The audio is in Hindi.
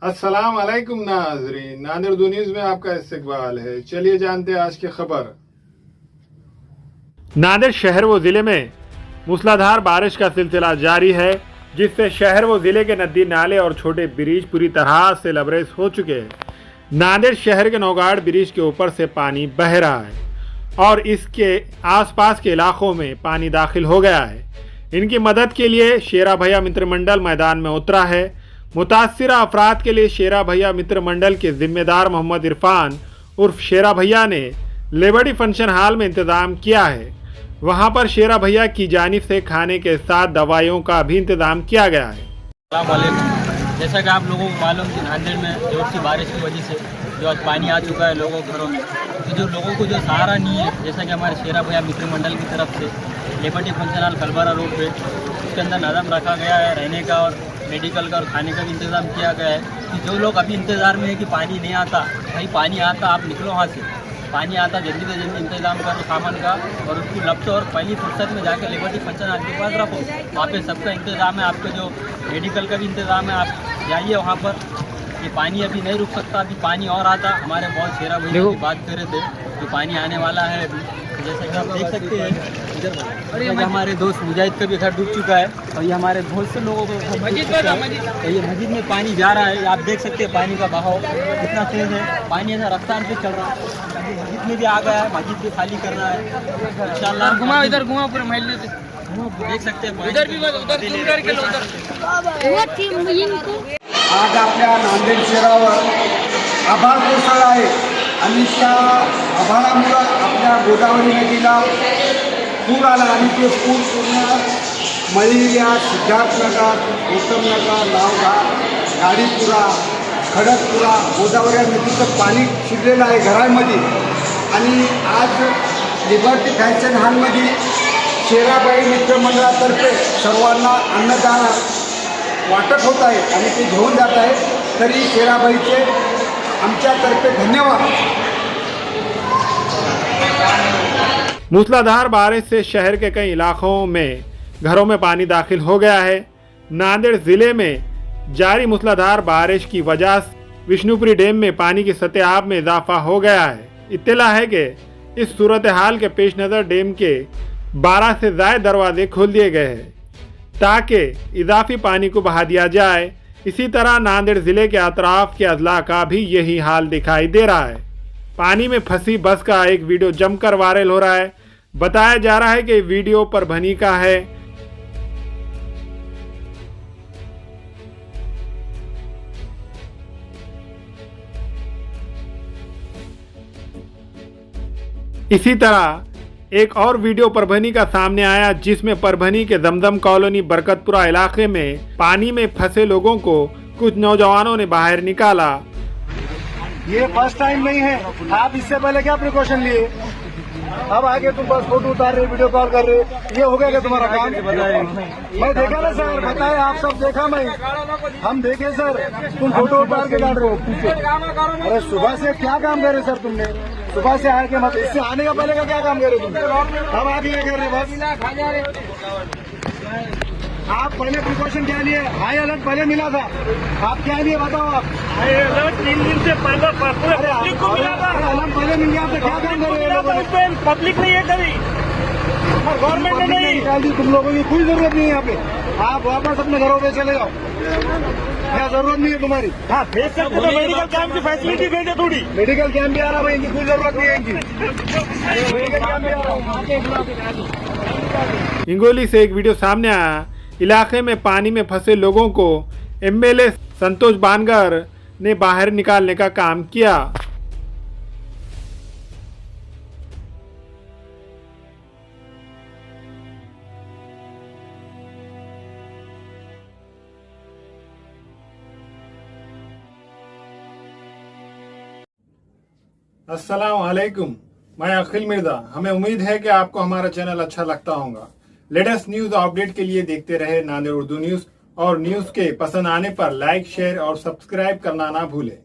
अस्सलाम वालेकुम नाज़रीन, नादिर उर्दू न्यूज़ में आपका इस्तकबाल है। चलिए जानते हैं आज की खबर। नादिर शहर व ज़िले में मूसलाधार बारिश का सिलसिला जारी है, जिससे शहर व ज़िले के नदी नाले और छोटे ब्रिज पूरी तरह से लबरेज हो चुके हैं। नादिर शहर के नौगाड़ ब्रिज के ऊपर से पानी बह रहा है और इसके आसपास के इलाकों में पानी दाखिल हो गया है। इनकी मदद के लिए शेरा भैया मित्र मंडल मैदान में उतरा है। मुतासिरा अफराद के लिए शेरा भैया मित्र मंडल के जिम्मेदार मोहम्मद इरफान उर्फ शेरा भैया ने लिबर्टी फंक्शन हॉल में इंतज़ाम किया है। वहां पर शेरा भैया की जानिब से खाने के साथ दवाइयों का भी इंतज़ाम किया गया है। जैसा कि आप लोगों को मालूम कि नांदेड़ में जोर से बारिश की वजह से जो आज पानी आ चुका है लोगों के घरों में, तो जो लोगों को जो सहारा नहीं है, जैसा कि हमारे शेरा भैया मित्र मंडल की तरफ से लिबर्टी फंक्शन हॉल कलबारा रोड पे उसके अंदर नज़म रखा गया है, रहने का और मेडिकल का और खाने का भी इंतज़ाम किया गया है कि जो लोग अभी इंतज़ार में है कि पानी नहीं आता, भाई पानी आता, आप निकलो वहाँ से, पानी आता जल्दी से जल्दी इंतज़ाम करो सामान का और उसको लपटो और पहली फुर्सत में जाकर लिबर्टी फंक्शन हॉल के पास रखो। वहाँ पे सबका इंतज़ाम है, आपका जो मेडिकल का भी इंतज़ाम है, आप जाइए वहाँ पर। ये पानी अभी नहीं रुक सकता, अभी पानी और आता। हमारे बहुत शेरा भैया की बात कर रहे थे कि पानी आने वाला है अभी, जैसा कि आप देख सकते हैं इधर हमारे दोस्त मुजाहिद का भी घर डूब चुका है और ये हमारे बहुत से लोगों को तो ये मस्जिद में पानी जा रहा है। आप देख सकते हैं पानी का बहाव कितना तेज़ है, पानी ऐसा रफ्तार से चल रहा है। मस्जिद में भी आ गया है, मस्जिद भी खाली करना है इंशाल्लाह। घुमा इधर घुमा पूरे महल देख सकते हैं इधर भी आज आपल्या नांदेड शहरावर आभाळ कोसळला आहे आणि त्या आभाळामुळं आपल्या गोदावरी नदीला पूर आला आणि ते पूर पूर्ण मलेरिया, सिद्धार्थनगर, गौतमनगर, लावघाट, गाडीपुरा, खडकपुरा, गोदावरी नदीचं पाणी शिरलेलं आहे घरांमध्ये। आणि आज लिबर्टी फंक्शन हॉलमध्ये शेराबाई मित्र मंडळातर्फे सर्वांना अन्नदान वाटप होत आहे आणि ते घेऊन जात आहे। तरी शेराबाईचे आमच्यातर्फे धन्यवाद। मूसलाधार बारिश से शहर के कई इलाकों में घरों में पानी दाखिल हो गया है। नांदेड़ जिले में जारी मूसलाधार बारिश की वजह से विष्णुपुरी डैम में पानी की सतह आब में इजाफा हो गया है। इत्तला है कि इस सूरत हाल के पेश नज़र डैम के 12 से ज़ायद दरवाजे खोल दिए गए हैं ताकि इजाफी पानी को बहा दिया जाए। इसी तरह नांदेड़ ज़िले के अतराफ के अजला का भी यही हाल दिखाई दे रहा है। पानी में फंसी बस का एक वीडियो जमकर वायरल हो रहा है। बताया जा रहा है कि वीडियो परभनी का है। इसी तरह एक और वीडियो परभनी का सामने आया, जिसमें परभनी के दमदम कॉलोनी बरकतपुरा इलाके में पानी में फंसे लोगों को कुछ नौजवानों ने बाहर निकाला। ये फर्स्ट टाइम नहीं है, आप इससे पहले क्या प्रिकॉशन लिए? अब आगे तुम बस फोटो उतार रहे, वीडियो कॉल कर रहे, ये हो गया क्या तुम्हारा काम? मैं देखा ना सर, बताए आप सब देखा, मैं हम देखे सर, तुम फोटो उतार के डाल रहे हो पीछे। अरे सुबह से क्या काम करे सर तुमने? सुबह से आके मत, इससे आने का पहले का क्या काम करे तुम? हम आगे कर रहे बस। आप पहले प्रिकॉशन क्या लिए? हाई अलर्ट पहले मिला था, आप क्या लिए बताओ? आप हाई अलर्ट 3 दिन से पहले पब्लिक को मिला था। अलर्ट पहले मिल गया तो क्या काम कर रहे हैं? पब्लिक नहीं है कभी, गवर्नमेंट ने नहीं निकाल दी। तुम लोगों की कोई जरूरत नहीं है यहाँ पे, आप वापस अपने घरों पे चले जाओ, क्या जरूरत नहीं है तुम्हारी। हाँ भेज सकते तो मेडिकल कैंप की फैसिलिटी भेजे थोड़ी। मेडिकल कैंप भी आ रहा भाई, इनकी कोई जरूरत नहीं है इनकी। मेडिकल कैंप भी आ रहा। हिंगोली से एक वीडियो सामने आया। इलाके में पानी में फंसे लोगों को एमएलए संतोष बानगर ने बाहर निकालने का काम किया। अस्सलाम वालेकुम, मैं अखिल मिर्जा। हमें उम्मीद है कि आपको हमारा चैनल अच्छा लगता होगा। लेटेस्ट न्यूज अपडेट के लिए देखते रहे नांदेड़ उर्दू न्यूज, और न्यूज के पसंद आने पर लाइक, शेयर और सब्सक्राइब करना ना भूलें।